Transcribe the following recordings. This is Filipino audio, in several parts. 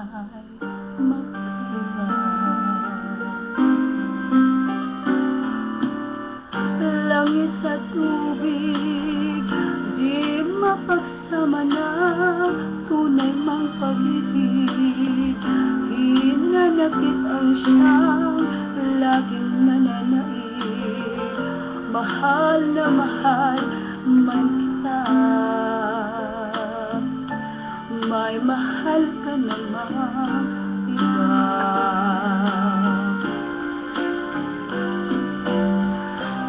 magkaiba. Langis at tubig, di mapagsama na tunay mang pag-ibig. Hinanakit ang siyang laging nananaig. Mahal na mahal man kita, may mahal ka namang iba.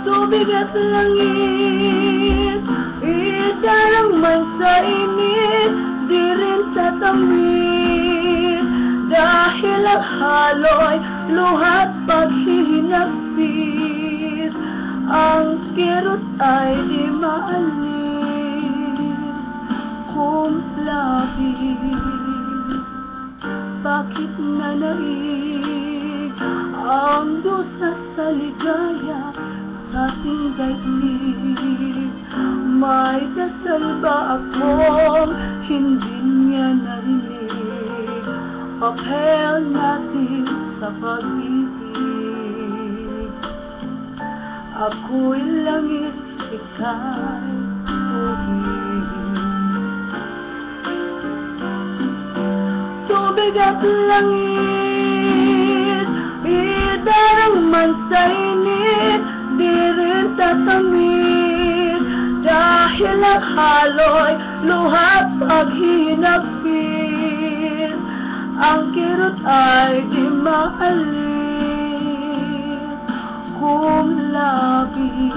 Tubig at langis, idarang man sa init, di rin tatamid. Dahil ang halo'y luha't paghihinagpis, ang kirot ay di maalis kung labis. Bakit nanaig ang dusa sa ligaya sa ating daigdig? May dasal ba akong hindi niya narinig? Papel natin sa pag-ibig. Ako'y langis, ika'y tubig. Tubig at langis, idarang man sa init, di rin tatamid. Dahil ang halo'y luha't paghinagpis, ang kirot ay di maalis kung labis.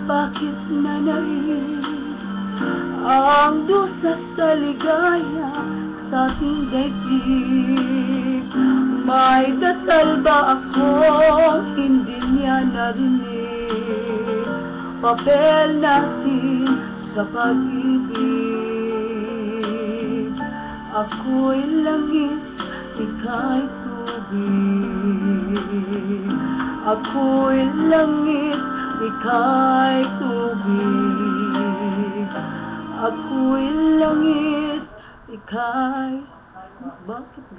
Bakit nanaig ang dusa sa ligaya sa ating daigdig? May dasal ba ako hindi niya narinig? Papel natin sa pag-ibig. Ako'y langis, ika'y tubig. Ako'y langis, ika'y tubig. Ako'y langis, ika'y... Bakit ganyan?